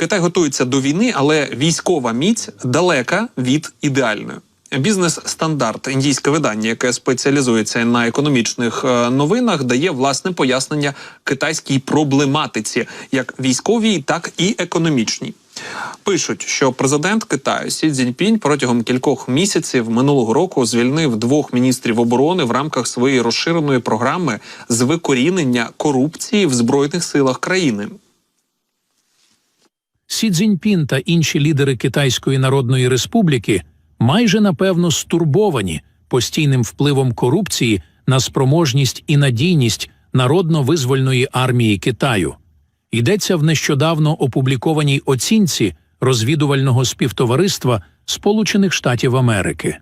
Китай готується до війни, але військова міць далека від ідеальної. Бізнес-стандарт, індійське видання, яке спеціалізується на економічних новинах, дає власне пояснення китайській проблематиці, як військовій, так і економічній. Пишуть, що президент Китаю Сі Цзіньпінь протягом кількох місяців минулого року звільнив 2 міністрів оборони в рамках своєї розширеної програми з викорінення корупції в Збройних силах країни. Сі Цзіньпін та інші лідери Китайської Народної Республіки майже напевно стурбовані постійним впливом корупції на спроможність і надійність Народно-визвольної армії Китаю. Йдеться в нещодавно опублікованій оцінці розвідувального співтовариства Сполучених Штатів Америки.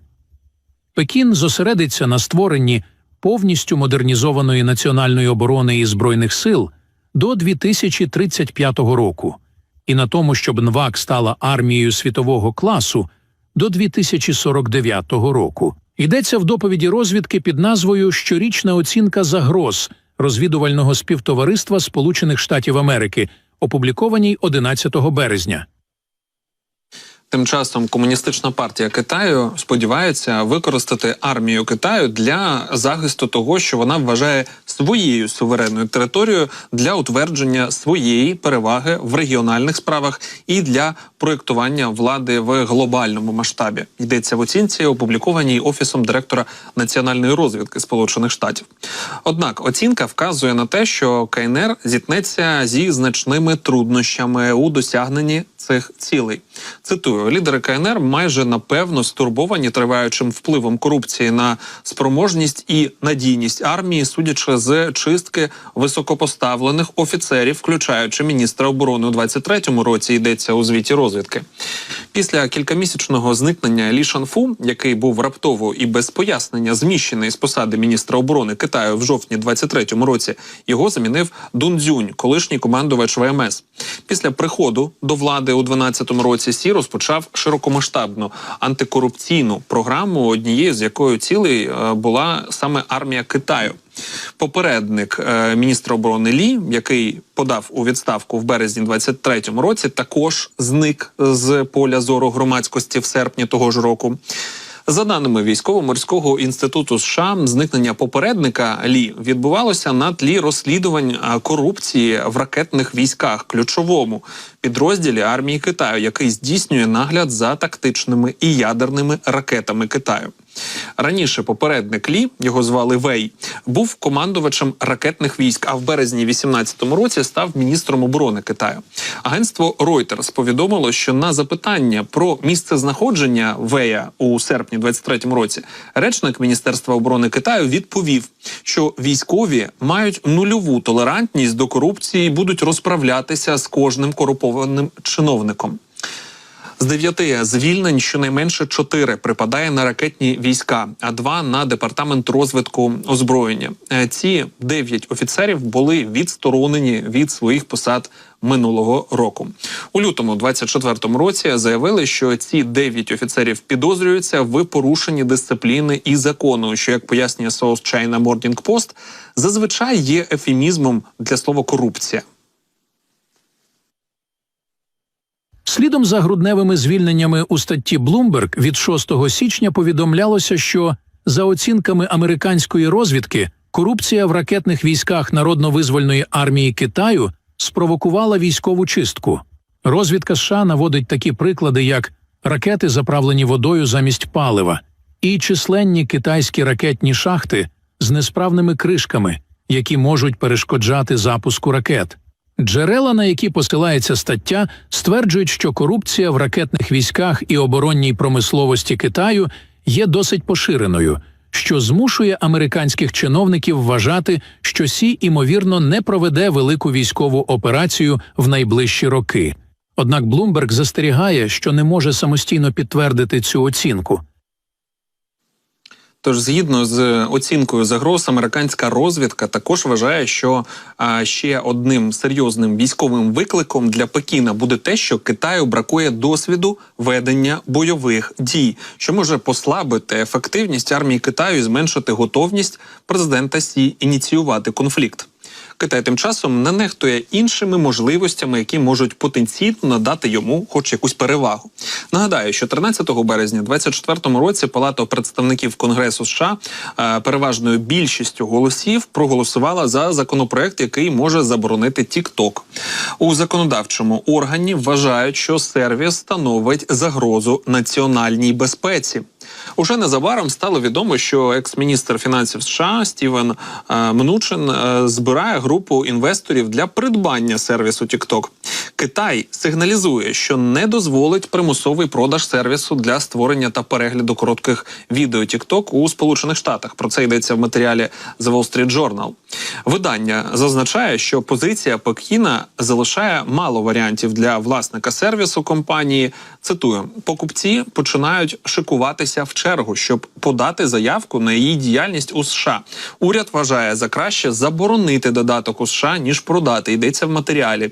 Пекін зосередиться на створенні повністю модернізованої національної оборони і Збройних сил до 2035 року і на тому, щоб НВАК стала армією світового класу до 2049 року. Йдеться в доповіді розвідки під назвою «Щорічна оцінка загроз» розвідувального співтовариства Сполучених Штатів Америки, опублікованій 11 березня. Тим часом Комуністична партія Китаю сподівається використати армію Китаю для захисту того, що вона вважає своєю суверенною територією, для утвердження своєї переваги в регіональних справах і для проєктування влади в глобальному масштабі. Йдеться в оцінці, опублікованій Офісом директора національної розвідки Сполучених Штатів. Однак оцінка вказує на те, що КНР зіткнеться зі значними труднощами у досягненні цих цілей. Цитую, лідери КНР майже напевно стурбовані триваючим впливом корупції на спроможність і надійність армії, судячи з чистки високопоставлених офіцерів, включаючи міністра оборони у 23-му році, йдеться у звіті розвідки. Після кількамісячного зникнення Лі Шанфу, який був раптово і без пояснення зміщений з посади міністра оборони Китаю в жовтні 23-му році, його замінив Дун Цзюнь, колишній командувач ВМС. Після приходу до влади у 12-му році Сі розпочав широкомасштабну антикорупційну програму, однією з якої цілей була саме армія Китаю. Попередник міністра оборони Лі, який подав у відставку в березні 23-му році, також зник з поля зору громадськості в серпні того ж року. За даними Військово-морського інституту США, зникнення попередника Лі відбувалося на тлі розслідувань корупції в ракетних військах, ключовому підрозділі армії Китаю, який здійснює нагляд за тактичними і ядерними ракетами Китаю. Раніше попередник Лі, його звали Вей, був командувачем ракетних військ, а в березні 18-му році став міністром оборони Китаю. Агентство Reuters повідомило, що на запитання про місце знаходження Вея у серпні 23-му році речник Міністерства оборони Китаю відповів, що військові мають нульову толерантність до корупції і будуть розправлятися з кожним корумпованим чиновником. З 9 звільнень щонайменше 4 припадає на ракетні війська, а 2 – на департамент розвитку озброєння. Ці 9 офіцерів були відсторонені від своїх посад минулого року. У лютому 24-му році заявили, що ці 9 офіцерів підозрюються в порушенні дисципліни і закону, що, як пояснює South China Morning Post, зазвичай є ефемізмом для слова «корупція». Слідом за грудневими звільненнями у статті Bloomberg від 6 січня повідомлялося, що, за оцінками американської розвідки, корупція в ракетних військах Народно-визвольної армії Китаю спровокувала військову чистку. Розвідка США наводить такі приклади, як ракети, заправлені водою замість палива, і численні китайські ракетні шахти з несправними кришками, які можуть перешкоджати запуску ракет. Джерела, на які посилається стаття, стверджують, що корупція в ракетних військах і оборонній промисловості Китаю є досить поширеною, що змушує американських чиновників вважати, що Сі, ймовірно, не проведе велику військову операцію в найближчі роки. Однак Bloomberg застерігає, що не може самостійно підтвердити цю оцінку. Тож, згідно з оцінкою загроз, американська розвідка також вважає, що ще одним серйозним військовим викликом для Пекіна буде те, що Китаю бракує досвіду ведення бойових дій, що може послабити ефективність армії Китаю і зменшити готовність президента Сі ініціювати конфлікт. Китай тим часом не нехтує іншими можливостями, які можуть потенційно надати йому хоч якусь перевагу. Нагадаю, що 13 березня 2024 році Палата представників Конгресу США переважною більшістю голосів проголосувала за законопроект, який може заборонити TikTok. У законодавчому органі вважають, що сервіс становить загрозу національній безпеці. Уже незабаром стало відомо, що екс-міністр фінансів США Стівен Мнучин збирає групу інвесторів для придбання сервісу TikTok. Китай сигналізує, що не дозволить примусовий продаж сервісу для створення та перегляду коротких відео TikTok у Сполучених Штатах. Про це йдеться в матеріалі The Wall Street Journal. Видання зазначає, що позиція Пекіна залишає мало варіантів для власника сервісу компанії. Цитую: «Покупці починають шикуватися в чергу, щоб подати заявку на її діяльність у США. Уряд вважає за краще заборонити додаток у США, ніж продати», йдеться в матеріалі.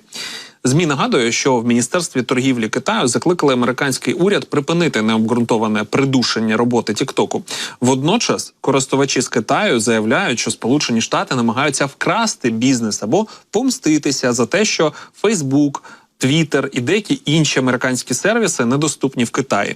ЗМІ нагадує, що в Міністерстві торгівлі Китаю закликали американський уряд припинити необґрунтоване придушення роботи Тіктоку. Водночас користувачі з Китаю заявляють, що Сполучені Штати намагаються вкрасти бізнес або помститися за те, що Фейсбук, Твіттер і деякі інші американські сервіси недоступні в Китаї.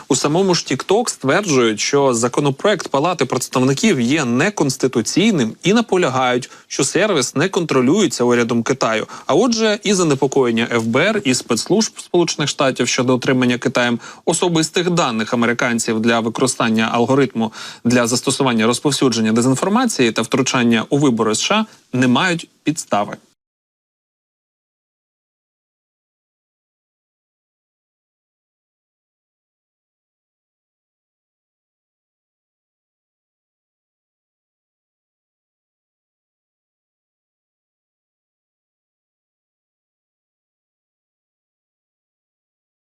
У самому ж TikTok стверджують, що законопроект Палати представників є неконституційним і наполягають, що сервіс не контролюється урядом Китаю. А отже, і занепокоєння ФБР і спецслужб Сполучених Штатів щодо отримання Китаєм особистих даних американців для використання алгоритму для застосування розповсюдження дезінформації та втручання у вибори США не мають підстави.